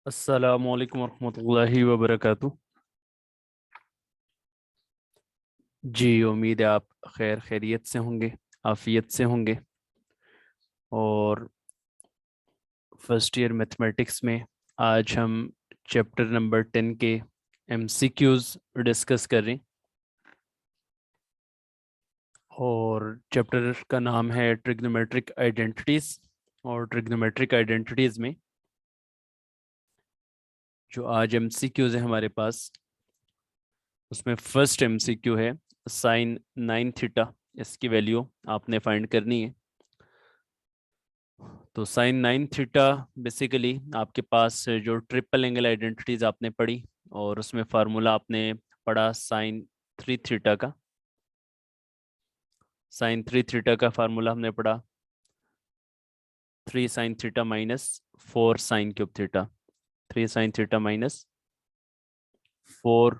अस्सलामुअलैकुम वरहमतुल्लाहि वबरकातुह। जी, उम्मीद है आप खैरियत से होंगे, आफियत से होंगे। और फर्स्ट ईयर मैथमेटिक्स में आज हम चैप्टर नंबर 10 के एमसीक्यूज डिस्कस कर रहे हैं। और चैप्टर का नाम है ट्रिग्नोमेट्रिक आइडेंटिटीज। और ट्रिग्नोमेट्रिक आइडेंटिटीज में जो आज एमसीक्यूज है हमारे पास, उसमें फर्स्ट एमसीक्यू है साइन 9 थीटा। इसकी वैल्यू आपने फाइंड करनी है। तो साइन 9 थीटा बेसिकली आपके पास जो ट्रिपल एंगल आइडेंटिटीज आपने पढ़ी, और उसमें फार्मूला आपने पढ़ा साइन 3 थीटा का। साइन 3 थीटा का फार्मूला हमने पढ़ा 3 sine theta minus 4 sine cube theta. 3 sine theta minus 4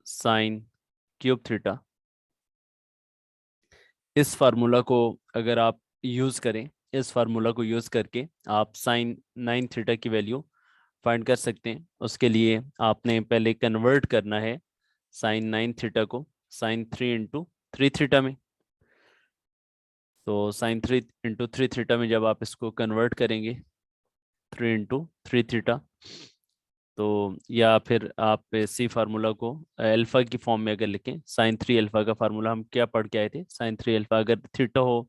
sine cube theta. इस फार्मूला को अगर आप यूज़ करें, इस फार्मूला को यूज़ करके आप साइन 9 थीटा की वैल्यू फाइंड कर सकते हैं। उसके लिए आपने पहले कन्वर्ट करना है साइन 9 थीटा को साइन 3 इंटू 3 थीटा में। तो साइन 3 इंटू 3 थीटा में जब आप इसको कन्वर्ट करेंगे 3 इंटू 3 थीटा, तो या फिर आप इसी फार्मूला को अल्फा की फॉर्म में अगर लिखें, साइन 3 अल्फा का फार्मूला हम क्या पढ़ के आए थे, साइन 3 अल्फा अगर थीटा हो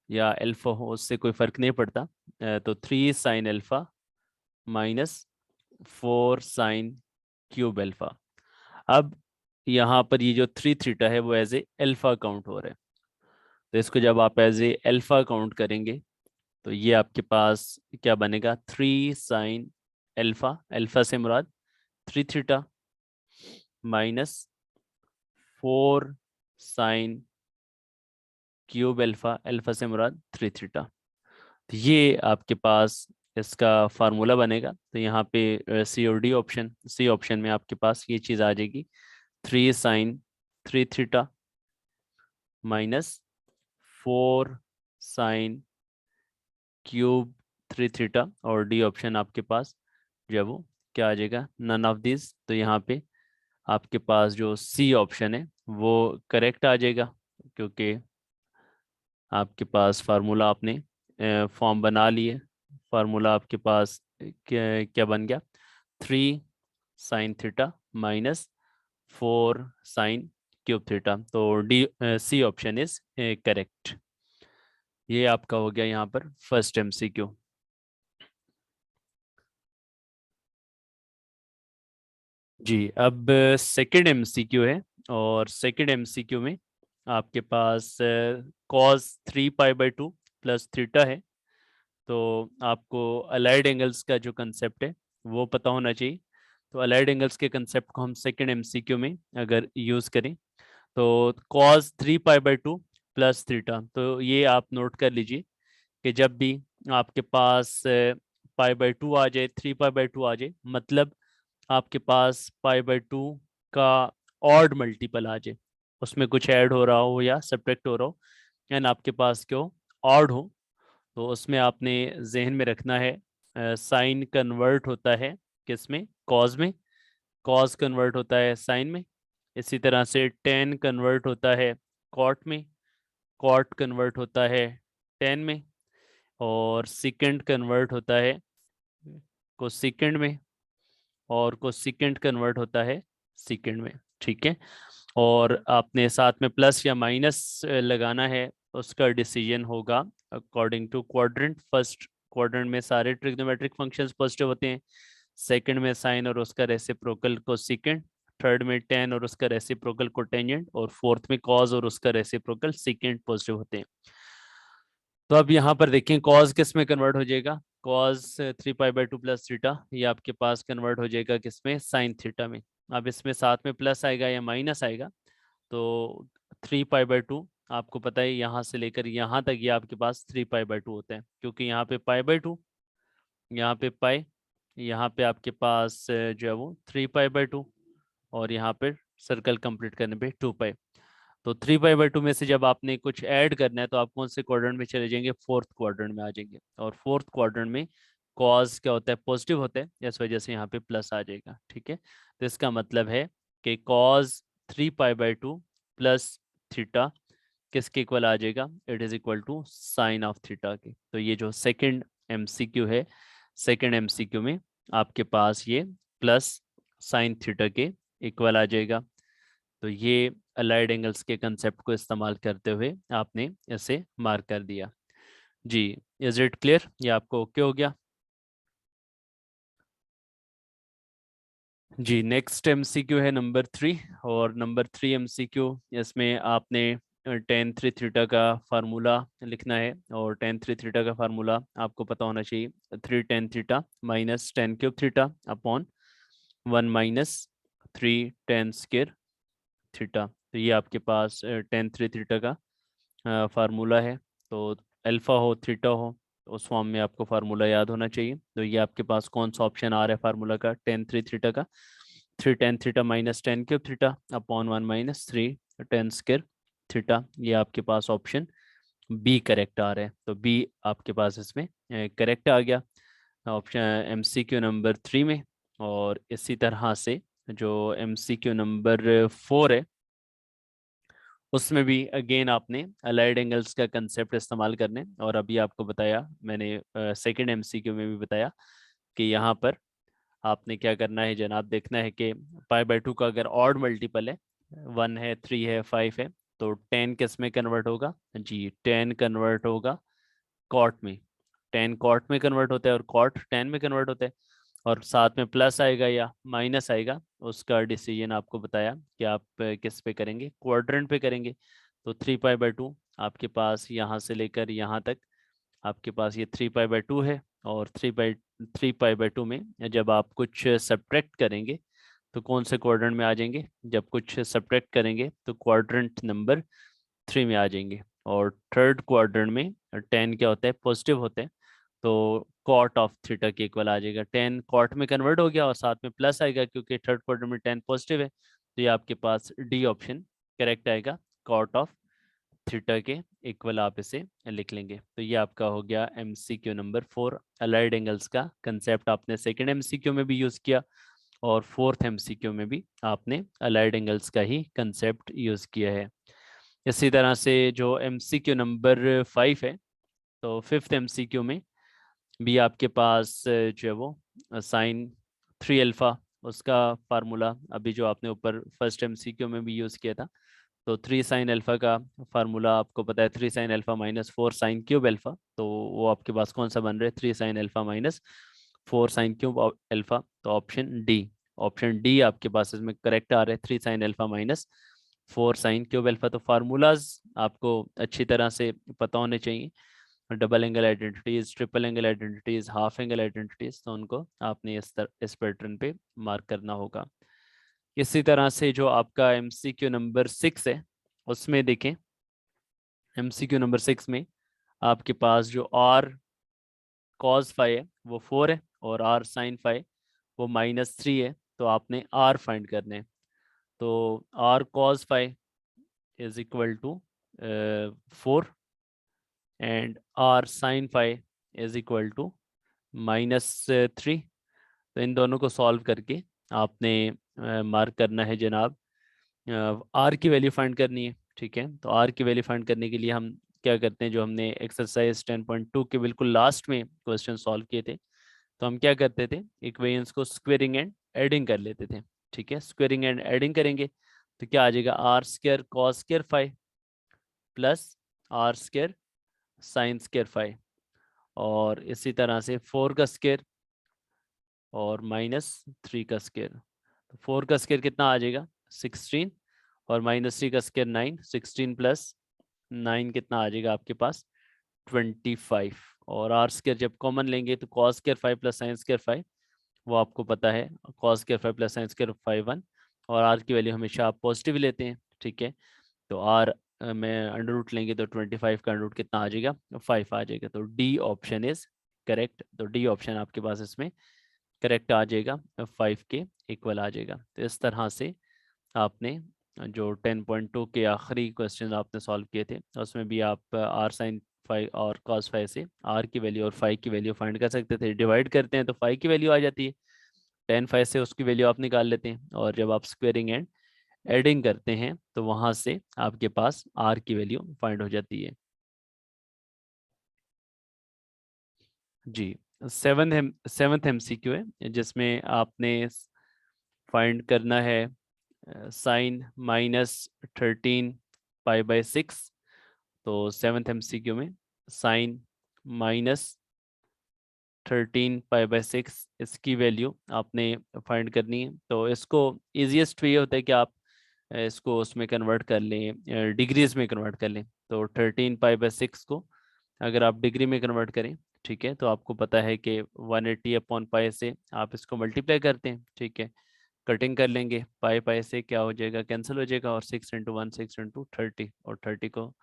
या अल्फा हो उससे कोई फर्क नहीं पड़ता। तो 3 sine alpha minus 4 sine cube alpha. अब यहाँ पर ये जो 3 थीटा है वो एज ए अल्फा काउंट हो रहा है। तो इसको जब आप एज ए अल्फा काउंट करेंगे तो ये आपके पास क्या बनेगा, 3 साइन अल्फा, अल्फा से मुराद 3 theta, minus 4 sine cube alpha, alpha से मुराद 3 थीटा। तो ये आपके पास इसका फार्मूला बनेगा। तो यहाँ पे सी और डी ऑप्शन, सी ऑप्शन में आपके पास ये चीज़ आ जाएगी 3 sine 3 theta minus 4 sine cube 3 theta. और डी ऑप्शन आपके पास जो है वो क्या आ जाएगा, नन ऑफ दिस। तो यहाँ पे आपके पास जो सी ऑप्शन है वो करेक्ट आ जाएगा, क्योंकि आपके पास फार्मूला आपने फॉर्म बना लिए। फार्मूला आपके पास क्या क्या बन गया, 3 साइन 3 माइनस 4 साइन क्यूब 3। तो D C option is correct. ये आपका हो गया यहाँ पर फर्स्ट एमसीक्यू। जी, अब सेकंड एमसीक्यू है। और सेकंड एमसीक्यू में आपके पास cos 3 pi by 2 plus theta है। तो आपको अलाइड एंगल्स का जो कंसेप्ट है वो पता होना चाहिए। तो अलाइड एंगल्स के कंसेप्ट को हम सेकंड एमसीक्यू में अगर यूज़ करें तो cos 3 pi by 2 plus theta, तो ये आप नोट कर लीजिए कि जब भी आपके पास पाई बाई 2 आ जाए, 3 पाई बाई 2 आ जाए, मतलब आपके पास पाई बाई 2 का ऑड मल्टीपल आ जाए, उसमें कुछ ऐड हो रहा हो या सब्ट्रैक्ट हो रहा हो, एंड आपके पास क्यों ऑड हो, तो उसमें आपने जहन में रखना है साइन कन्वर्ट होता है किस में, कॉज में। कॉज कन्वर्ट होता है साइन में। इसी तरह से टेन कन्वर्ट होता है कॉट में। कॉट कन्वर्ट होता है टेन में। और सिकेंड कन्वर्ट होता है कोसिकेंड में। और कोसिकेंड कन्वर्ट होता है सिकेंड में। ठीक है। और आपने साथ में प्लस या माइनस लगाना है, उसका डिसीजन होगा according to quadrant. First quadrant में सारे ट्रिग्नोमेट्रिक फंक्शंस पॉजिटिव होते हैं। सेकंड में साइन और उसका रेसिप्रोकल कोसेकेंट। थर्ड में टेन और उसका रेसिप्रोकल कोटेंजेंट। और फोर्थ में कॉज और उसका रेसिप्रोकल सेकेंट पॉजिटिव होते हैं। तो अब यहाँ पर देखें कॉज किस में कन्वर्ट हो जाएगा, cause 3 pi by 2 plus theta, ये आपके पास कन्वर्ट हो जाएगा किस में, साइन थीटा में। अब इसमें साथ में प्लस आएगा या माइनस आएगा। तो 3 पाई बाई 2 आपको पता है यहाँ से लेकर यहाँ तक ये आपके पास 3 पाई बाई 2 होता है, क्योंकि यहाँ पे पाई बाई 2, यहाँ पे पाई, यहाँ पे आपके पास जो है वो 3 पाई बाई 2, और यहाँ पे सर्कल कंप्लीट करने पे 2 पाई। तो 3 पाई बाई 2 में से जब आपने कुछ ऐड करना है तो आप कौन से क्वाड्रेंट में चले जाएंगे, फोर्थ क्वाड्रेंट में आ जाएंगे। और फोर्थ क्वाड्रेंट में कॉज क्या होता है, पॉजिटिव होता है, इस वजह से यहाँ पे प्लस आ जाएगा। ठीक है, तो इसका मतलब है कि कॉज 3π/2 प्लस थीटा किसके इक्वल आ जाएगा, it is equal to sine of theta के। तो ये जो सेकंड एमसीक्यू है, सेकंड एमसीक्यू में आपके पास ये प्लस साइन थीटा के इक्वल आ जाएगा। तो ये अलाइड एंगल्स के कंसेप्ट को इस्तेमाल करते हुए आपने इसे मार्क कर दिया। जी, इज इट क्लियर, ये आपको ओके हो गया? जी, नेक्स्ट एमसीक्यू है नंबर 3। और नंबर 3 एमसीक्यू, इसमें आपने टेन थ्री थीटा का फार्मूला लिखना है। और टेन थ्री थीटा का फार्मूला आपको पता होना चाहिए, 3 tan theta minus ten cube theta upon 1 minus 3 tan square theta. तो ये आपके पास टेन थ्री थीटा का फार्मूला है। तो अल्फा हो थीटा हो तो उस फॉर्म में आपको फार्मूला याद होना चाहिए। तो ये आपके पास कौन सा ऑप्शन आ रहा है फार्मूला का, टेन थ्री थीटा का, 3 tan theta minus ten cube theta upon 1 minus 3 tan square theta. ये आपके पास ऑप्शन बी करेक्ट आ रहा है। तो बी आपके पास इसमें करेक्ट आ गया ऑप्शन एमसीक्यू नंबर 3 में। और इसी तरह से जो एमसीक्यू नंबर 4 है, उसमें भी अगेन आपने अलाइड एंगल्स का कंसेप्ट इस्तेमाल करने। और अभी आपको बताया मैंने, सेकंड एमसीक्यू में भी बताया कि यहाँ पर आपने क्या करना है जनाब, देखना है कि π/2 का अगर ऑड मल्टीपल है, 1 है, 3 है, 5 है, तो 10 किस में कन्वर्ट होगा जी, 10 कन्वर्ट होगा कॉट में। 10 कॉट में कन्वर्ट होता है और कॉट 10 में कन्वर्ट होता है। और साथ में प्लस आएगा या माइनस आएगा, उसका डिसीजन आपको बताया कि आप किस पे करेंगे, क्वाड्रेंट पे करेंगे। तो 3π/2 आपके पास यहाँ से लेकर यहाँ तक आपके पास ये 3π/2 है। और 3π/2 में जब आप कुछ सब्ट्रैक्ट करेंगे तो कौन से क्वाड्रेंट में आ जाएंगे, जब कुछ सब्ट्रैक्ट करेंगे तो क्वाड्रेंट नंबर 3 में आ जाएंगे। और थर्ड क्वाड्रेंट में 10 क्या होता है, पॉजिटिव होता है। तो कॉट ऑफ थीटा के इक्वल आ जाएगा, 10 कॉट में कन्वर्ट हो गया और साथ में प्लस आएगा क्योंकि थर्ड क्वाड्रेंट में 10 पॉजिटिव है। तो ये आपके पास डी ऑप्शन करेक्ट आएगा, कॉट ऑफ थीटा के इक्वल आप इसे लिख लेंगे। तो ये आपका हो गया एमसीक्यू नंबर 4। अलाइड एंगल्स का कंसेप्ट आपने सेकंड एमसीक्यू में भी यूज किया और फोर्थ एमसीक्यू में भी आपने अलाइड एंगल्स का ही कंसेप्ट यूज किया है। इसी तरह से जो एमसीक्यू नंबर 5 है, तो फिफ्थ एमसीक्यू में भी आपके पास जो है वो साइन 3 अल्फा, उसका फार्मूला अभी जो आपने ऊपर फर्स्ट एमसीक्यू में भी यूज़ किया था। तो 3 sin अल्फा का फार्मूला आपको पता है, 3 sin alpha minus 4 sin³ alpha. तो वो आपके पास कौन सा बन रहा है, 3 sin alpha minus 4 sin³ alpha. तो ऑप्शन डी आपके पास इसमें करेक्ट आ रहा है, 3 sin alpha minus 4 sin³ alpha. तो फार्मूलाज आपको अच्छी तरह से पता होने चाहिए, double angle identities, triple angle identities, half angle identities. तो उनको आपने इस पैटर्न पे मार्क करना होगा। इसी तरह से जो आपका एमसीक्यू नंबर 6 है, उसमें देखें, एमसीक्यू नंबर 6 में आपके पास जो आर कॉस फाई है वो 4 है और आर साइन फाई वो -3 है। तो आपने आर फाइंड करने हैं। तो r cos phi is equal to 4 and r sine phi is equal to -3। तो इन दोनों को सॉल्व करके आपने मार्क करना है जनाब, आर की वैल्यू फाइंड करनी है। ठीक है, तो आर की वैल्यू फाइंड करने के लिए हम क्या करते हैं, जो हमने एक्सरसाइज 10.2 के बिल्कुल लास्ट में क्वेश्चन सॉल्व किए थे, तो हम क्या करते थे, इक्वेशंस को स्क्वेयरिंग एंड एडिंग कर लेते थे। ठीक है, स्क्वेयरिंग एंड एडिंग करेंगे तो क्या आ जाएगा, r square cos square phi plus r square sine square phi. और इसी तरह से 4 का स्क्र और -3 का स्क्र। तो 4 का स्क्र कितना आ जाएगा, 16, और -3 का स्क्र 9, 16 प्लस 9 कितना आ जाएगा आपके पास, 25। और आर स्क्र जब कॉमन लेंगे तो cos square 5 plus sine square 5, वो आपको पता है, cos square 5 plus sine square 5 1। और आर की वैल्यू हमेशा आप पॉजिटिव लेते हैं। ठीक है, तो आर में अंडर रूट लेंगे तो 25 का अंडर रूट कितना आ जाएगा, 5 आ जाएगा। तो डी ऑप्शन इज करेक्ट। तो डी ऑप्शन आपके पास इसमें करेक्ट आ जाएगा, 5 के इक्वल आ जाएगा। तो इस तरह से आपने जो 10.2 के आखिरी क्वेश्चन आपने सॉल्व किए थे, उसमें भी आप आर साइन फाइव और कॉस फाइव से आर की वैल्यू और फाइव की वैल्यू फाइंड कर सकते थे। डिवाइड करते हैं तो फाइव की वैल्यू आ जाती है, टेन फाइव से उसकी वैल्यू आप निकाल लेते हैं, और जब आप स्क्वेयरिंग एंड एडिंग करते हैं तो वहां से आपके पास आर की वैल्यू फाइंड हो जाती है। जी, सेवन्थ एमसीक्यू है जिसमें आपने फाइंड करना है साइन -13 π/6। तो सेवन्थ एमसीक्यू में साइन -13 π/6 इसकी वैल्यू आपने फाइंड करनी है। तो इसको इजीएस्ट वे होता है कि आप इसको उसमें कन्वर्ट कर लें, डिग्रीज में कन्वर्ट कर लें। तो 13 π/6 को अगर आप डिग्री में कन्वर्ट करें, ठीक है, तो आपको पता है कि 180/π से आप इसको मल्टीप्लाई करते हैं, ठीक है, कटिंग कर लेंगे, पाई पाई से क्या हो जाएगा, कैंसिल हो जाएगा, और 6 × 1 6 × 30, और 30 को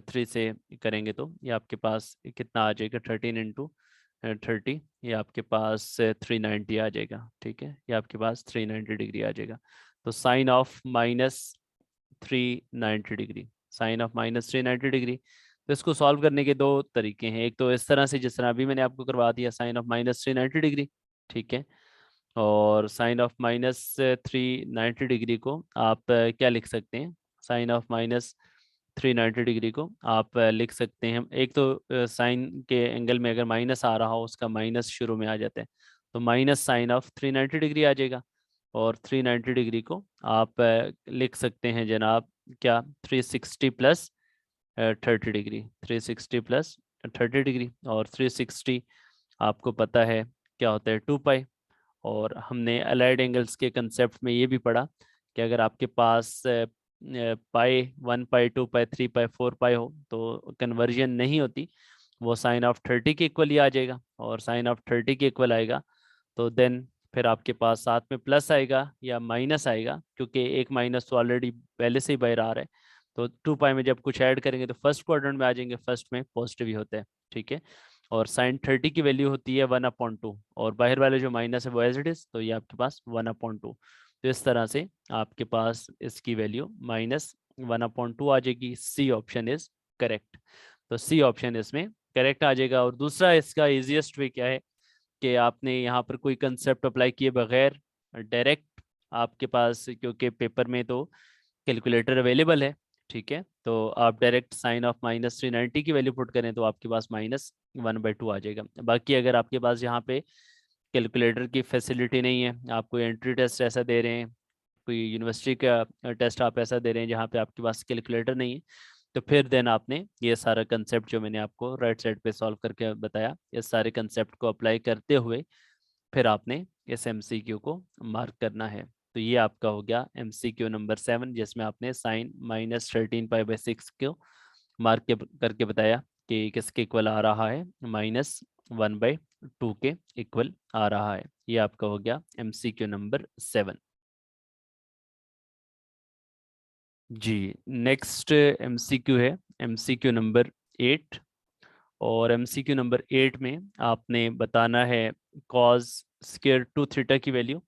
3 से करेंगे तो ये आपके पास कितना आ जाएगा, 13 × 30, ये आपके पास 390 आ जाएगा, ठीक है, ये आपके पास 390 डिग्री आ जाएगा। तो sine of -390 degree, sine of -390 degree. तो इसको सॉल्व करने के दो तरीके हैं, एक तो इस तरह से जिस तरह अभी मैंने आपको करवा दिया, साइन ऑफ -390 डिग्री, ठीक है, और साइन ऑफ -390 डिग्री को आप क्या लिख सकते हैं, साइन ऑफ -390 डिग्री को आप लिख सकते हैं, एक तो साइन के एंगल में अगर माइनस आ रहा हो उसका माइनस शुरू में आ जाता है, तो माइनस साइन ऑफ 390 डिग्री आ जाएगा, और 390 डिग्री को आप लिख सकते हैं जनाब क्या, 360 + 30 डिग्री, 360 + 30 डिग्री, और 360 आपको पता है क्या होता है, 2 पाई। और हमने अलाइड एंगल्स के कंसेप्ट में ये भी पढ़ा कि अगर आपके पास पाई 1 पाई 2 पाई 3 पाई 4 पाई हो तो कन्वर्जन नहीं होती, वो साइन ऑफ 30 के इक्वल ही आ जाएगा, और साइन ऑफ 30 के इक्वल आएगा तो देन फिर आपके पास साथ में प्लस आएगा या माइनस आएगा, क्योंकि एक माइनस तो ऑलरेडी पहले से ही बाहर आ रहा है। तो 2 पाई में जब कुछ ऐड करेंगे तो फर्स्ट क्वाड्रेंट में आ जाएंगे, फर्स्ट में पॉजिटिव ही होता है, ठीक है, और साइन 30 की वैल्यू होती है 1/2, और बाहर वाले जो माइनस है वो एज इट इज, तो ये आपके पास 1/2। तो इस तरह से आपके पास इसकी वैल्यू -1/2 आ जाएगी। C option is correct. तो सी ऑप्शन इसमें करेक्ट आ जाएगा। और दूसरा इसका इजीएस्ट वे क्या है कि आपने यहाँ पर कोई कंसेप्ट अप्लाई किए बगैर डायरेक्ट आपके पास, क्योंकि पेपर में तो कैलकुलेटर अवेलेबल है, ठीक है, तो आप डायरेक्ट साइन ऑफ -390 की वैल्यू पुट करें तो आपके पास -1/2 आ जाएगा। बाकी अगर आपके पास यहाँ पे कैलकुलेटर की फैसिलिटी नहीं है, आप कोई एंट्री टेस्ट ऐसा दे रहे हैं, कोई यूनिवर्सिटी का टेस्ट आप ऐसा दे रहे हैं जहाँ पे आपके पास कैलकुलेटर नहीं है, तो फिर देन आपने ये सारा कंसेप्ट जो मैंने आपको राइट साइड पे सॉल्व करके बताया, इस सारे कंसेप्ट को अप्लाई करते हुए फिर आपने इस एमसीक्यू को मार्क करना है। तो ये आपका हो गया एमसीक्यू नंबर 7, जिसमें आपने साइन -13 π/6 को मार्क करके बताया कि किसके इक्वल आ रहा है, -1/2 के इक्वल आ रहा है। ये आपका हो गया एमसीक्यू नंबर 7। जी, नेक्स्ट एमसीक्यू है एमसीक्यू नंबर 8, और एमसीक्यू नंबर 8 में आपने बताना है कॉज स्क्वायर टू थीटा की वैल्यू।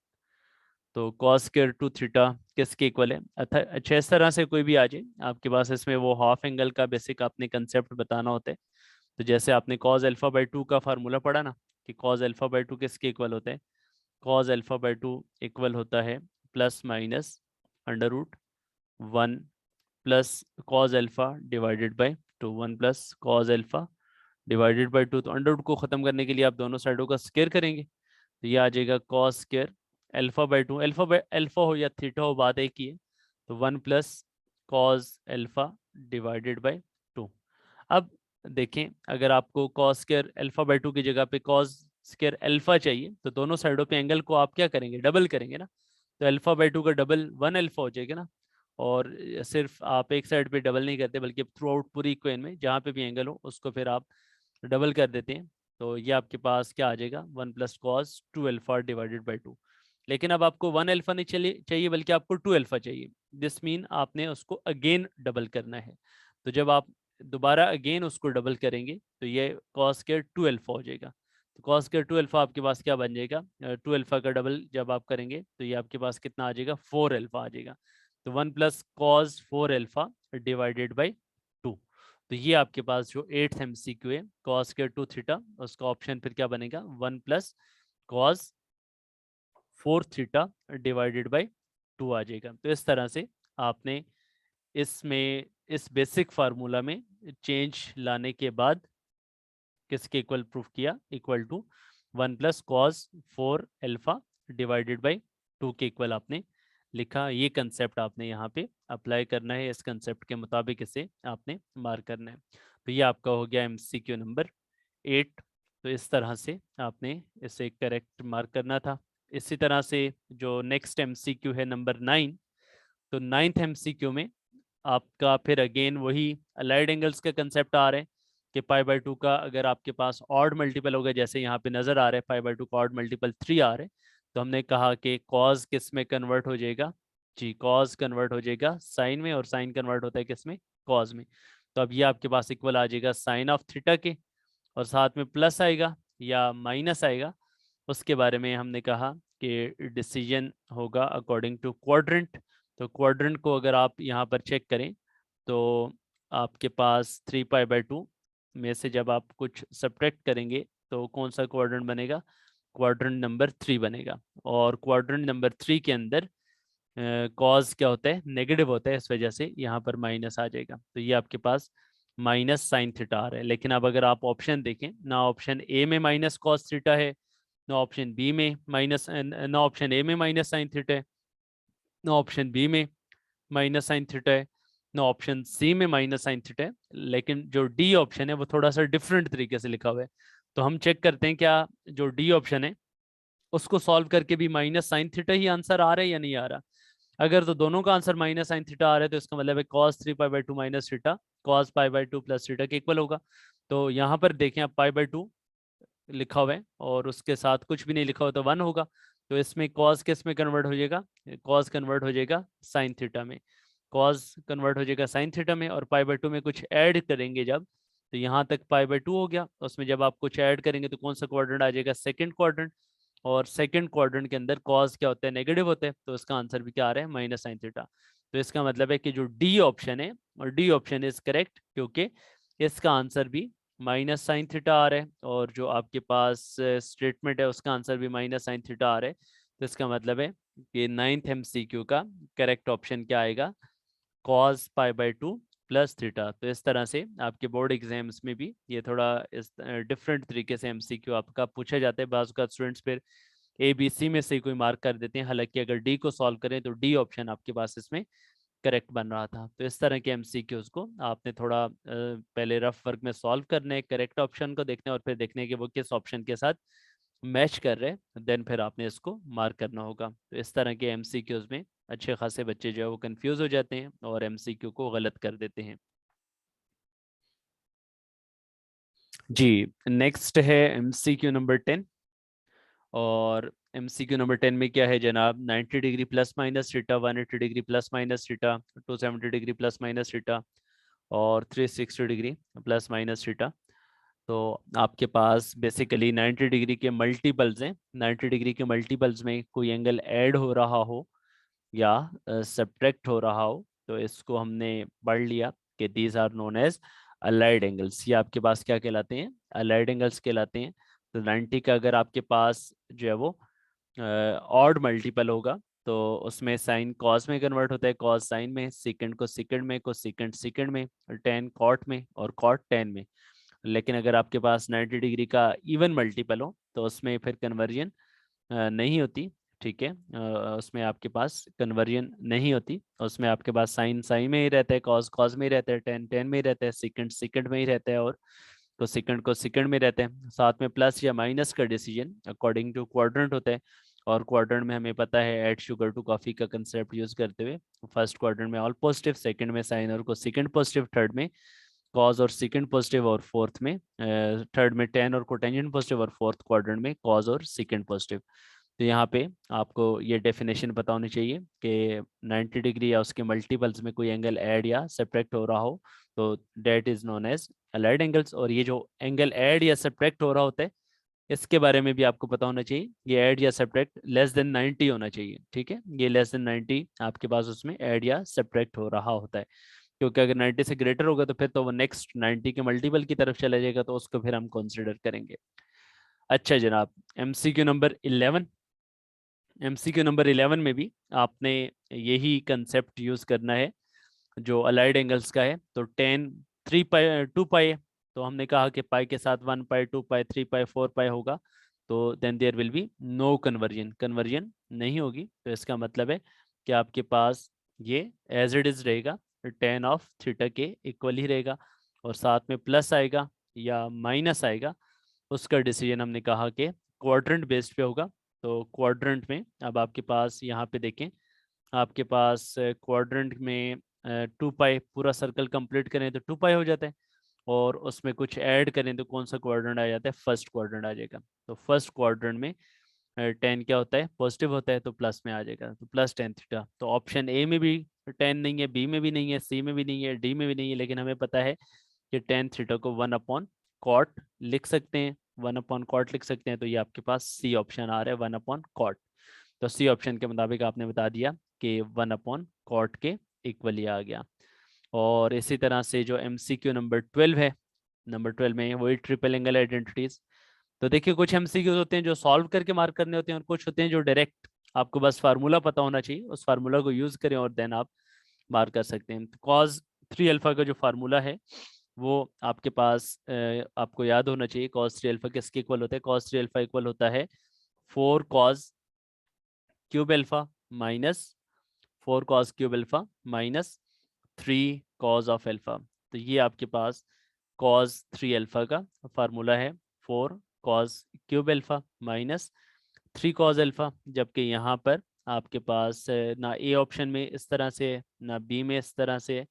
तो कॉस स्क्वायर टू थीटा किसके इक्वल है, अच्छा इस तरह से कोई भी आ जाए आपके पास, इसमें वो हाफ एंगल का बेसिक आपने कंसेप्ट बताना होता है। तो जैसे आपने कॉज अल्फा/2 का फार्मूला पढ़ा ना, कि कॉज अल्फा/2 किसके इक्वल होता है, कॉज अल्फा/2 इक्वल होता है ±√1 plus cos alpha divided by 2, 1 plus cos alpha divided by 2। तो अंडर रूट को ख़त्म करने के लिए आप दोनों साइडों का स्क्वायर करेंगे, तो ये आ जाएगा कॉस स्क्वायर अल्फा/2, अल्फा हो या थीटा हो बात एक ही है, तो 1 plus cos alpha divided by 2। अब देखें, अगर आपको कॉस स्क्वायर अल्फा/2 की जगह पे कॉस स्क्वायर अल्फा चाहिए तो दोनों साइडों पे एंगल को आप क्या करेंगे, डबल करेंगे ना। तो अल्फा/2 का डबल 1 अल्फा हो जाएगा ना। और सिर्फ आप एक साइड पे डबल नहीं करते, बल्कि थ्रू आउट पूरी इक्वेशन में जहाँ पे भी एंगल हो उसको फिर आप डबल कर देते हैं। तो ये आपके पास क्या आ जाएगा, 1 plus cos 2 alpha divided by 2। लेकिन अब आपको 1 अल्फा नहीं चाहिए बल्कि आपको 2 अल्फा चाहिए। दिस मीन आपने उसको अगेन डबल करना है। तो जब आप दोबारा अगेन उसको डबल करेंगे तो ये कॉस के 2 अल्फा हो जाएगा। तो कॉस के 2 अल्फा आपके पास क्या बन जाएगा, 2 अल्फा का डबल जब आप करेंगे तो ये आपके पास कितना आ जाएगा, 4 अल्फा आ जाएगा। तो 1 plus cos 4 alpha divided by 2। तो ये आपके पास जो 8th MCQ है cos स्क्वायर 2 थीटा, उसका ऑप्शन फिर क्या बनेगा 1 plus cos 4 theta divided by 2 आ जाएगा। तो इस तरह से आपने इसमें इस बेसिक फार्मूला में चेंज लाने के बाद किसके इक्वल प्रूफ किया, equal to 1 plus cos 4 alpha divided by 2 के इक्वल आपने लिखा। ये कंसेप्ट आपने यहाँ पे अप्लाई करना है, इस कंसेप्ट के मुताबिक इसे आपने मार्क करना है। तो ये आपका हो गया MCQ नंबर 8। तो इस तरह से आपने इसे करेक्ट मार्क करना था। इसी तरह से जो नेक्स्ट MCQ है नंबर 9, तो 9th MCQ में आपका फिर अगेन वही अलाइड एंगल्स का कंसेप्ट आ रहे हैं कि π/2 का अगर आपके पास ऑड मल्टीपल होगा, जैसे यहाँ पे नजर आ रहा है π/2 का ऑड मल्टीपल 3 आ रहे हैं, तो हमने कहा कि कॉज किस में कन्वर्ट हो जाएगा जी, कॉज कन्वर्ट हो जाएगा साइन में, और साइन कन्वर्ट होता है किस में, कॉज में। तो अब ये आपके पास इक्वल आ जाएगा साइन ऑफ थीटा के, और साथ में प्लस आएगा या माइनस आएगा, उसके बारे में हमने कहा कि डिसीजन होगा अकॉर्डिंग टू क्वाड्रेंट। तो क्वाड्रेंट को अगर आप यहाँ पर चेक करें तो आपके पास 3π/2 में से जब आप कुछ सब्ट्रैक्ट करेंगे तो कौन सा क्वाड्रेंट बनेगा, क्वाड्रेंट नंबर 3 बनेगा। और क्वाड्रेंट नंबर 3 के अंदर कॉज क्या होता है, नेगेटिव होता है, इस वजह से यहाँ पर माइनस आ जाएगा। तो ये आपके पास माइनस साइन थीटा आ रहा है। लेकिन अब अगर आप ऑप्शन देखें ना, ऑप्शन ए में माइनस कॉस थीटा है, ना ऑप्शन बी में माइनस, ना ऑप्शन ए में माइनस साइन थीटा है, ना ऑप्शन बी में माइनस साइन थीटा है, ना ऑप्शन सी में माइनस साइन थीटा है। लेकिन जो डी ऑप्शन है वो थोड़ा सा डिफरेंट तरीके से लिखा हुआ है। तो हम चेक करते हैं क्या जो डी ऑप्शन है उसको सॉल्व करके भी माइनस साइन थीटा ही आंसर आ रहा है या नहीं आ रहा। अगर तो दोनों का आंसर माइनस साइन थीटा आ रहा है तो इसका मतलब है cos 3π/2 minus theta cos π/2 plus theta के इक्वल होगा। तो यहाँ पर देखें आप π/2 लिखा हुआ है और उसके साथ कुछ भी नहीं लिखा हुआ तो 1 होगा। तो इसमें cos किस में कन्वर्ट हो जाएगा, cos कन्वर्ट हो जाएगा साइन थीटा में, cos कन्वर्ट हो जाएगा साइन थीटा में, और π/2 में कुछ ऐड करेंगे जब, तो यहाँ तक π/2 हो गया, उसमें जब आप कुछ ऐड करेंगे तो कौन सा क्वाड्रेंट आ जाएगा, सेकंड क्वाड्रेंट। और सेकंड क्वाड्रेंट के अंदर कॉस क्या होता है, नेगेटिव होता है, तो इसका आंसर भी क्या आ रहा है, माइनस साइन थीटा। तो इसका मतलब है कि जो डी ऑप्शन है, और डी ऑप्शन इज करेक्ट क्योंकि इसका आंसर भी माइनस साइन थीटा आ रहा है, और जो आपके पास स्टेटमेंट है उसका आंसर भी माइनस साइन थीटा आ रहा है। तो इसका मतलब है कि 9th MCQ का करेक्ट ऑप्शन क्या आएगा, cos π/2 प्लस थीटा। तो इस तरह से आपके बोर्ड एग्जाम्स में भी ये थोड़ा इस डिफरेंट तरीके से MCQ आपका पूछा जाता है। बाज़ का स्टूडेंट्स फिर ABC में से कोई मार्क कर देते हैं, हालांकि अगर डी को सॉल्व करें तो डी ऑप्शन आपके पास इसमें करेक्ट बन रहा था। तो इस तरह के MCQs को आपने थोड़ा पहले रफ वर्क में सॉल्व करने, करेक्ट ऑप्शन को देखने और फिर देखने कि वो किस ऑप्शन के साथ मैच कर रहे हैं, देन फिर आपने इसको मार्क करना होगा। तो इस तरह के MCQs में अच्छे खासे बच्चे जो है वो कंफ्यूज हो जाते हैं और MCQ को गलत कर देते हैं। जी, नेक्स्ट है MCQ नंबर 10। और MCQ नंबर 10 में क्या है जनाब, 90 degree plus minus theta, 180 degree plus minus theta, 270 degree plus minus theta, और 360 डिग्री प्लस माइनस थीटा। तो आपके पास बेसिकली 90 डिग्री के मल्टीपल्स हैं। 90 डिग्री के मल्टीपल्स में कोई एंगल ऐड हो रहा हो या सब्ट्रैक्ट हो रहा हो तो इसको हमने पढ़ लिया कि these are known as allied angles. ये आपके पास क्या कहलाते हैं, अलाइड एंगल्स कहलाते हैं। तो 90 का अगर आपके पास जो है वो ऑड मल्टीपल होगा तो उसमें साइन कॉस में कन्वर्ट होता है, कॉस साइन में, सेकंड को सेकंड में, को सेकंड सेकंड में, टेन कॉट में, और कॉट टेन में। लेकिन अगर आपके पास 90 डिग्री का इवन मल्टीपल हो तो उसमें फिर कन्वर्जन नहीं होती। ठीक है, उसमें आपके पास कन्वर्जन नहीं होती, उसमें आपके पास साइन साइन में ही रहता है, कॉस कॉस में ही रहता है, टेन टेन में ही रहता है, सेकंड सेकंड में ही रहता है, और तो सेकंड को सेकंड में रहते हैं। साथ में प्लस या माइनस का डिसीजन अकॉर्डिंग टू क्वाड्रेंट होता है। और क्वाड्रेंट में हमें पता है ऐड शुगर टू कॉफी का कंसेप्ट यूज करते हुए, फर्स्ट क्वाड्रेंट में ऑल पॉजिटिव, सेकंड में साइन और को सेकंड पॉजिटिव, थर्ड में कॉज और सेकंड पॉजिटिव, और फोर्थ में थर्ड में टेन और कोटेंजेंट पॉजिटिव, और फोर्थ क्वाड्रेंट में कॉज और सेकंड पॉजिटिव। तो यहाँ पे आपको ये डेफिनेशन पता होनी चाहिए कि 90 डिग्री या उसके मल्टीपल्स में कोई एंगल ऐड या सब्ट्रैक्ट हो रहा हो तो that is known as allied angles. और ये जो एंगल ऐड या सब्ट्रैक्ट हो रहा होता है इसके बारे में भी आपको पता होना चाहिए, ये ऐड या सब्ट्रैक्ट लेस देन 90 होना चाहिए। ठीक है, ये लेस देन 90 आपके पास उसमें ऐड या सब्ट्रैक्ट हो रहा होता है। क्योंकि अगर 90 से ग्रेटर होगा तो फिर तो वो नेक्स्ट 90 के मल्टीपल की तरफ चला जाएगा, तो उसको फिर हम कंसिडर करेंगे। अच्छा जनाब, एमसीक्यू नंबर 11। एमसीक्यू नंबर 11 में भी आपने यही कंसेप्ट यूज करना है जो अलाइड एंगल्स का है। तो टेन 3 पाई 2 पाई, तो हमने कहा कि पाई के साथ 1 पाई 2 पाई 3 पाई 4 पाई होगा, तो then there will be no conversion, conversion नहीं होगी। तो इसका मतलब है कि आपके पास ये एज इट इज रहेगा, टेन ऑफ थीटा के इक्वल ही रहेगा, और साथ में प्लस आएगा या माइनस आएगा, उसका डिसीजन हमने कहा कि क्वाड्रेंट बेस्ड पे होगा। तो क्वाड्रेंट में अब आपके पास यहाँ पे देखें, आपके पास क्वाड्रेंट में 2 पाई, पूरा सर्कल कंप्लीट करें तो 2 पाई हो जाता है, और उसमें कुछ ऐड करें तो कौन सा क्वाड्रेंट आ जाता है, फर्स्ट क्वाड्रेंट आ जाएगा। तो फर्स्ट क्वाड्रेंट में 10 क्या होता है, पॉजिटिव होता है, तो प्लस में आ जाएगा, तो प्लस टेन थीटा। तो ऑप्शन ए में भी 10 नहीं है, बी में भी नहीं है, सी में भी नहीं है, डी में भी नहीं है, लेकिन हमें पता है कि टेन थीटा को 1/कॉट लिख सकते हैं, 1/कॉट लिख सकते हैं। तो ये आपके पास सी ऑप्शन आ रहा है, 1/कॉट। तो सी ऑप्शन के मुताबिक आपने बता दिया कि 1/कॉट के इक्वली आ गया। और इसी तरह से जो एमसीक्यू नंबर 12 है, नंबर 12 में वही ट्रिपल एंगल आइडेंटिटीज। तो देखिए, कुछ एमसीक्यूज होते हैं जो सॉल्व करके मार्क करने होते हैं, और कुछ होते हैं जो डायरेक्ट आपको बस फार्मूला पता होना चाहिए, उस फार्मूला को यूज करें और देन आप मार्क कर सकते हैं। कॉज 3 अल्फा का जो फार्मूला है वो आपके पास आपको याद होना चाहिए। कॉस 3 अल्फा किसके इक्वल होता है, कॉस 3 अल्फा इक्वल होता है 4 cos cube alpha minus 4 cos cube alpha minus 3 cos of alpha. तो ये आपके पास कॉस 3 अल्फा का फार्मूला है, 4 cos cube alpha minus 3 cos alpha. जबकि यहाँ पर आपके पास ना ए ऑप्शन में इस तरह से है, ना बी में इस तरह से है,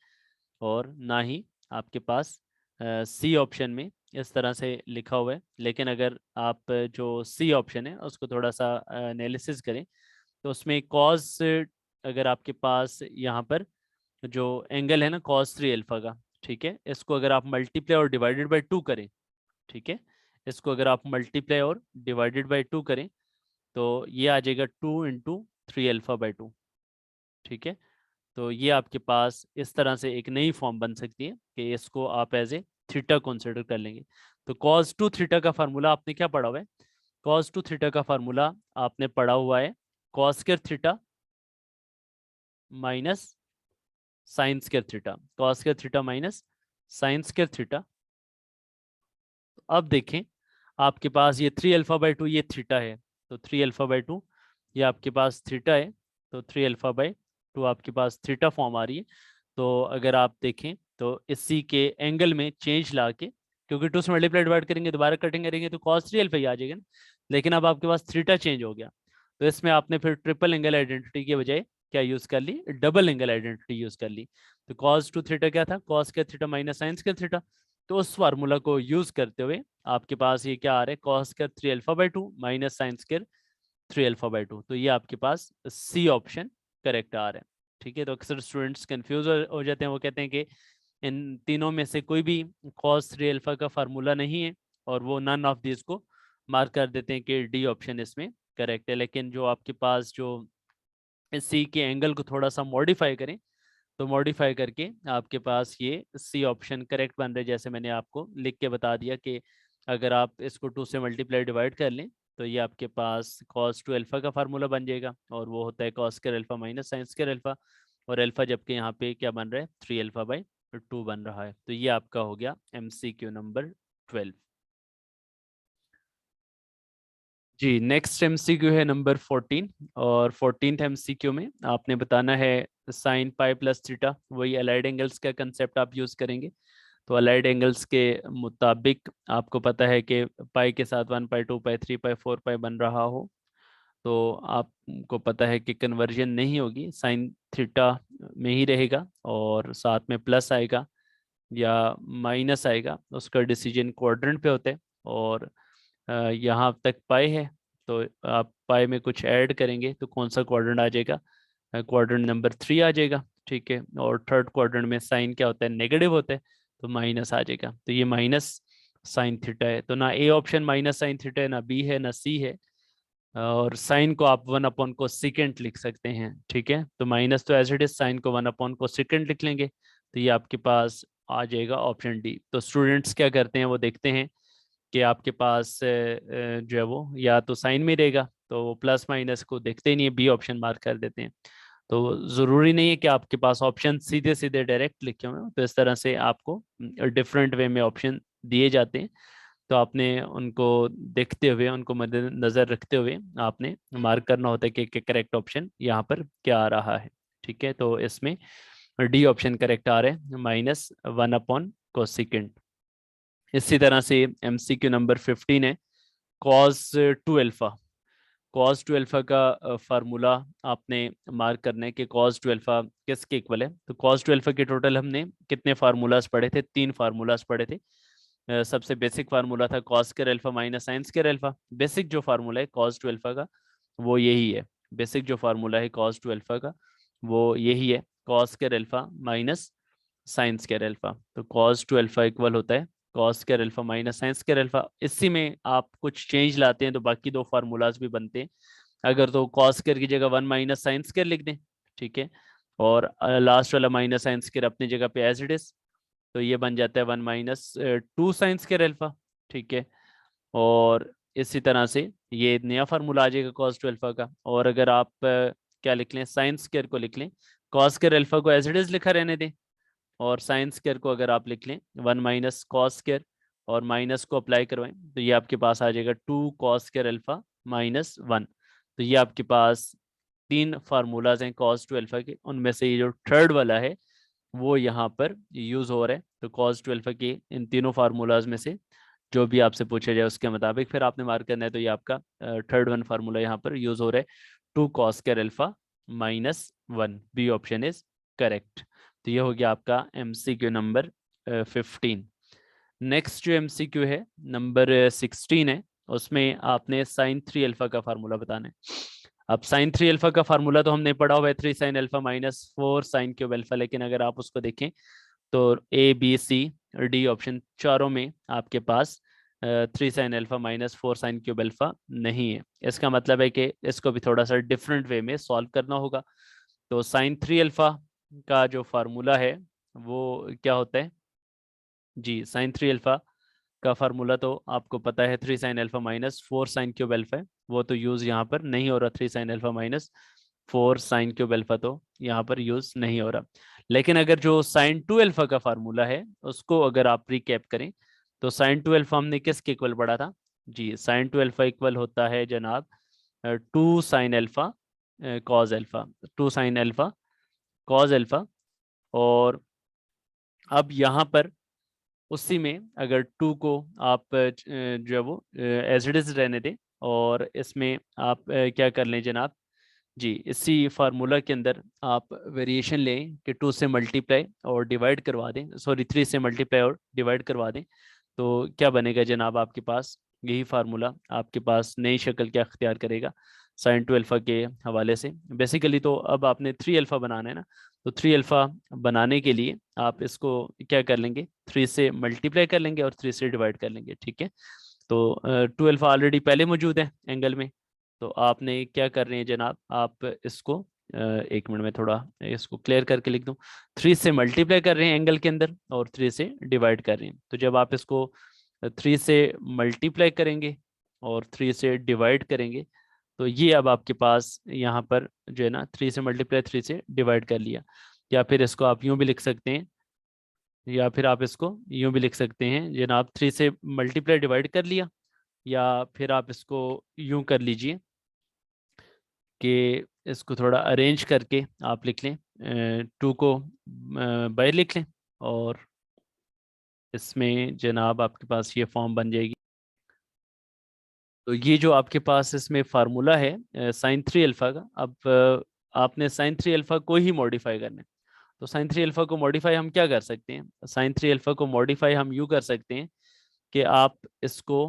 और ना ही आपके पास सी ऑप्शन में इस तरह से लिखा हुआ है। लेकिन अगर आप जो सी ऑप्शन है उसको थोड़ा सा एनालिसिस करें, तो उसमें कॉस, अगर आपके पास यहाँ पर जो एंगल है ना cos 3 अल्फा का, ठीक है, इसको अगर आप मल्टीप्लाई और डिवाइडेड बाई 2 करें, ठीक है, इसको अगर आप मल्टीप्लाई और डिवाइडेड बाई 2 करें, तो ये आ जाएगा 2 × 3 अल्फा/2। ठीक है, तो ये आपके पास इस तरह से एक नई फॉर्म बन सकती है कि इसको आप एज ए थीटा कंसिडर कर लेंगे। तो cos 2 थीटा का फार्मूला आपने क्या पढ़ा हुआ है, cos 2 थीटा का फार्मूला आपने पढ़ा हुआ है cos2 theta minus sin2 theta, cos2 theta minus sin2 theta. अब देखें, आपके पास ये 3 अल्फा/2 ये थीटा है, तो 3 अल्फा/2 ये आपके पास थीटा है, तो 3 अल्फा/2 आपके पास थीटा फॉर्म आ रही है। तो अगर आप देखें तो इसी के एंगल में चेंज ला के, क्योंकि 2 से मल्टीप्लाई डिवाइड करेंगे, दोबारा कटिंग करेंगे तो cos 3 अल्फा ही आ जाएगा ना, लेकिन अब आपके पास थीटा चेंज हो गया। तो इसमें आपने फिर ट्रिपल एंगल आइडेंटिटी के बजाय क्या यूज कर ली, डबल एंगल आइडेंटिटी यूज कर ली। तो cos 2 थीटा क्या था, cos2 theta minus sin2 theta. तो उस फार्मूला को यूज करते हुए आपके पास ये क्या आ रहा है, cos2 3 अल्फा/2 माइनस sin2 3 अल्फा/2। तो ये आपके पास सी ऑप्शन करेक्ट आ रहा है। ठीक है, तो अक्सर स्टूडेंट्स कंफ्यूज हो जाते हैं, वो कहते हैं कि इन तीनों में से कोई भी cos 3 अल्फा का फार्मूला नहीं है, और वो नन ऑफ दिस को मार्क कर देते हैं कि डी ऑप्शन इसमें करेक्ट है। लेकिन जो आपके पास जो सी के एंगल को थोड़ा सा मॉडिफाई करें, तो मॉडिफाई करके आपके पास ये सी ऑप्शन करेक्ट बन रहे, जैसे मैंने आपको लिख के बता दिया कि अगर आप इसको 2 से मल्टीप्लाई डिवाइड कर लें, तो ये आपके पास cos 2 अल्फा का फार्मूला बन जाएगा, और वो होता है cos2 alpha minus sin2 alpha. और अल्फा जबकि यहाँ पे क्या बन रहा है, 3 अल्फा/2 बन रहा है। तो ये आपका हो गया MCQ नंबर 12। जी, नेक्स्ट एमसीक्यू है नंबर 14, और 14th एमसीक्यू में आपने बताना है साइन पाई प्लस थीटा, वही अलाइड एंगल्स का कंसेप्ट आप यूज करेंगे। तो अलाइड एंगल्स के मुताबिक आपको पता है कि पाई के साथ 1 पाई 2 पाई 3 पाई 4 पाई बन रहा हो, तो आपको पता है कि कन्वर्जन नहीं होगी, साइन थीटा में ही रहेगा, और साथ में प्लस आएगा या माइनस आएगा, उसका डिसीजन क्वाड्रेंट पे होता है। और यहाँ तक पाई है, तो आप पाई में कुछ ऐड करेंगे तो कौन सा क्वाड्रेंट आ जाएगा, क्वाड्रेंट नंबर 3 आ जाएगा। ठीक है, और थर्ड क्वाड्रेंट में साइन क्या होता है, नेगेटिव होता है, तो माइनस आ जाएगा। तो ये माइनस साइन थीटा है, तो ना A option minus sine theta है, ना बी है, ना सी है। और साइन को आप 1/कोसेकेंट लिख सकते हैं। ठीक है, तो माइनस तो एज इट इज, साइन को 1/कोसेकेंट लिख लेंगे, तो ये आपके पास आ जाएगा ऑप्शन डी। तो स्टूडेंट्स क्या करते हैं, वो देखते हैं कि आपके पास जो है वो या तो साइन में रहेगा, तो वो प्लस माइनस को देखते ही नहीं है, बी ऑप्शन मार्क कर देते हैं। तो ज़रूरी नहीं है कि आपके पास ऑप्शन सीधे सीधे डायरेक्ट लिखे हुए हो, तो इस तरह से आपको डिफरेंट वे में ऑप्शन दिए जाते हैं। तो आपने उनको देखते हुए, उनको मद्देनजर रखते हुए आपने मार्क करना होता है कि करेक्ट ऑप्शन यहाँ पर क्या आ रहा है। ठीक है, तो इसमें डी ऑप्शन करेक्ट आ रहा है, -1/cos। इसी तरह से एमसीक्यू नंबर 15 है, कॉस 2 अल्फा। कॉस 2 अल्फा का फार्मूला आपने मार्क करना है कि कॉस 2 अल्फा किसके इक्वल है। तो कॉस 2 अल्फा के टोटल हमने कितने फार्मूलाज पढ़े थे, 3 फार्मूलाज पढ़े थे। सबसे बेसिक फार्मूला था cos square alpha minus sine square alpha. Basic जो फार्मूला है कॉस 2 अल्फा का वो यही है। बेसिक जो फार्मूला है कॉस 2 अल्फा का वो यही है, cos square alpha minus sine square alpha. तो कॉस 2 अल्फा इक्वल होता है cos square alpha minus sine square alpha. इसी में आप कुछ चेंज लाते हैं तो बाकी 2 फार्मूलाज भी बनते हैं। अगर तो कॉस स्क्वायर की जगह 1 - साइन स्क्वायर लिख दें, ठीक है, और लास्ट वाला माइनस साइन स्क्वायर अपनी जगह पे एज इट इज, तो ये बन जाता है 1 - 2 साइन स्क्वायर अल्फा। ठीक है, और इसी तरह से ये नया फार्मूला आ जाएगा कॉस 2 अल्फा का। और अगर आप क्या लिख लें, साइन स्क्वायर को लिख लें, कॉस स्क्वायर अल्फा को एज इट इज लिखा रहने दें, और साइन स्क्वायर को अगर आप लिख लें 1 - cos स्क्वायर और माइनस को अप्लाई करवाएं, तो ये आपके पास आ जाएगा 2 cos स्क्वायर अल्फा -1। तो ये आपके पास 3 फार्मूलाज हैं कॉस 2 अल्फा के, उनमें से ये जो थर्ड वाला है वो यहाँ पर यूज हो रहा है। तो कॉस 2 अल्फा के इन तीनों फार्मूलाज में से जो भी आपसे पूछा जाए उसके मुताबिक फिर आपने मार्क करना है। तो ये आपका थर्ड वन फार्मूला यहाँ पर यूज हो रहा है, 2 cos square alpha -1। B option is correct. तो ये हो गया आपका एमसीक्यू नंबर 15। नेक्स्ट जो एमसीक्यू है नंबर 16 है, उसमें आपने साइन 3 अल्फा का फार्मूला बताना है। अब साइन 3 अल्फा का फार्मूला तो हमने पढ़ा हुआ है, 3 sin अल्फा -4 sin³ अल्फा। लेकिन अगर आप उसको देखें तो A B C D option चारों में आपके पास 3 sin अल्फा -4 sin³ अल्फा नहीं है। इसका मतलब है कि इसको भी थोड़ा सा डिफरेंट वे में सॉल्व करना होगा। तो साइन 3 अल्फा का जो फार्मूला है वो क्या होता है जी, साइन 3 अल्फा का फार्मूला तो आपको पता है 3 sin अल्फा -4 sin³ अल्फा है, वो तो यूज यहाँ पर नहीं हो रहा। 3 sin अल्फा -4 sin³ अल्फा तो यहाँ पर यूज नहीं हो रहा। लेकिन अगर जो साइन 2 अल्फा का फार्मूला है उसको अगर आप रिकैप करें, तो साइन 2 अल्फा हमने किसके इक्वल पढ़ा था जी, साइन 2 अल्फा इक्वल होता है जनाब 2 sin alpha cause alpha, 2 sin alpha cause alpha. और अब यहाँ पर उसी में अगर 2 को आप जो है वो एज इट इज रहने दें, और इसमें आप क्या कर लें जनाब जी, इसी फार्मूला के अंदर आप वेरिएशन लें कि 2 से मल्टीप्लाई और डिवाइड करवा दें, सॉरी 3 से मल्टीप्लाई और डिवाइड करवा दें। तो क्या बनेगा जनाब, आपके पास यही फार्मूला आपके पास नई शक्ल क्या अख्तियार करेगा साइन 2 अल्फा के हवाले से। बेसिकली तो अब आपने 3 अल्फा बनाना है ना, तो 3 अल्फा बनाने के लिए आप इसको क्या कर लेंगे, 3 से मल्टीप्लाई कर लेंगे और 3 से डिवाइड कर लेंगे। ठीक है, तो 2 अल्फा ऑलरेडी पहले मौजूद है एंगल में, तो आपने क्या कर रहे हैं जनाब, आप इसको 1 मिनट में थोड़ा इसको क्लियर करके लिख दूं। 3 से मल्टीप्लाई कर रहे हैं एंगल के अंदर और 3 से डिवाइड कर रहे हैं। तो जब आप इसको 3 से मल्टीप्लाई करेंगे और 3 से डिवाइड करेंगे, तो ये अब आपके पास यहाँ पर जो है ना 3 से मल्टीप्लाई 3 से डिवाइड कर लिया। या फिर इसको आप यूँ भी लिख सकते हैं, या फिर आप इसको यूँ भी लिख सकते हैं जनाब, 3 से मल्टीप्लाई डिवाइड कर लिया, या फिर आप इसको यूँ कर लीजिए कि इसको थोड़ा अरेंज करके आप लिख लें, 2 को बाहर लिख लें, और इसमें जनाब आपके पास ये फॉर्म बन जाएगी। तो ये जो आपके पास इसमें फार्मूला है साइन 3 अल्फा का, अब आपने साइन 3 अल्फा को ही मॉडिफाई करना है। तो साइन 3 अल्फा को मॉडिफाई हम क्या कर सकते हैं, साइन 3 अल्फा को मॉडिफाई हम यूँ कर सकते हैं कि आप इसको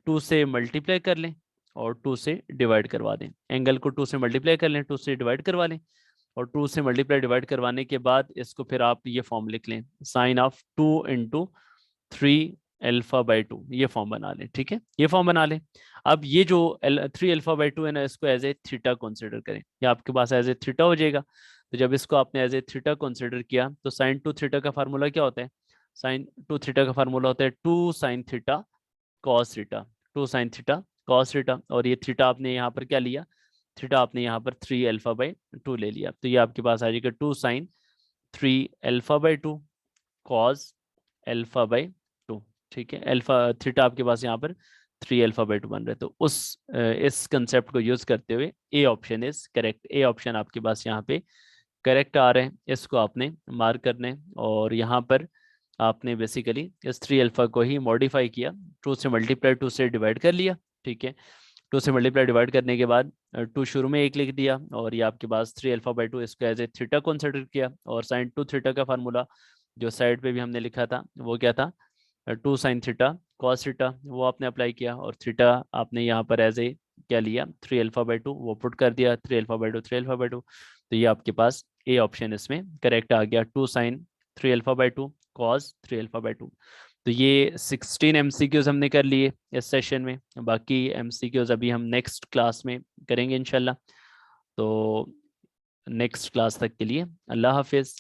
2 से मल्टीप्लाई कर लें और 2 से डिवाइड करवा दें। एंगल को 2 से मल्टीप्लाई कर लें, 2 से डिवाइड करवा लें, और 2 से मल्टीप्लाई डिवाइड करवाने के बाद इसको फिर आप ये फॉर्म लिख लें, साइन ऑफ 2 × 3 अल्फा/2, ये फॉर्म बना लें। ठीक है, ये फॉर्म बना लें। अब ये जो 3 अल्फा/2 है ना, इसको एज ए थीटा कंसिडर करें, ये आपके पास एज ए थीटा हो जाएगा। तो जब इसको आपने एज ए थीटा कंसिडर किया तो साइन टू थीटा का फार्मूला क्या होता है? साइन टू थीटा का फार्मूला होता है two sine theta cos theta, two sine theta cos theta. और ये थीटा आपने यहाँ पर क्या लिया? थीटा आपने यहाँ पर 3 अल्फा/2 ले लिया। तो ये आपके पास आ जाएगा 2 sin 3 अल्फा/2 कॉस अल्फा/2। ठीक है, अल्फा थीटा आपके पास यहाँ पर 3 अल्फा/2 बन रहा है। तो उस इस कंसेप्ट को यूज करते हुए A option is correct. A option आपके पास यहाँ पे करेक्ट आ रहे हैं, इसको आपने मार्क करना है। और यहाँ पर आपने बेसिकली इस 3 अल्फा को ही मॉडिफाई किया, 2 से मल्टीप्लाई 2 से डिवाइड कर लिया। ठीक है, 2 से मल्टीप्लाई डिवाइड करने के बाद 2 शुरू में 1 लिख दिया, और ये आपके पास 3 अल्फा/2 इसको एज ए थीटा कंसिडर किया। और साइन टू थीटा का फार्मूला जो साइड पे भी हमने लिखा था वो क्या था? 2 sin थीटा कॉस थीटा, वो आपने अप्लाई किया। और थीटा आपने यहाँ पर एज ए क्या लिया? 3 अल्फा/2, वो पुट कर दिया 3 अल्फा/2 3 अल्फा/2। तो ये आपके पास ए ऑप्शन इसमें करेक्ट आ गया, 2 sin 3 अल्फा/2 कॉस 3 अल्फा/2। तो ये 16 एमसीक्यूज हमने कर लिए इस सेशन में। बाकी एमसीक्यूज अभी हम नेक्स्ट क्लास में करेंगे इंशाल्लाह। तो नेक्स्ट क्लास तक के लिए अल्लाह हाफिज़।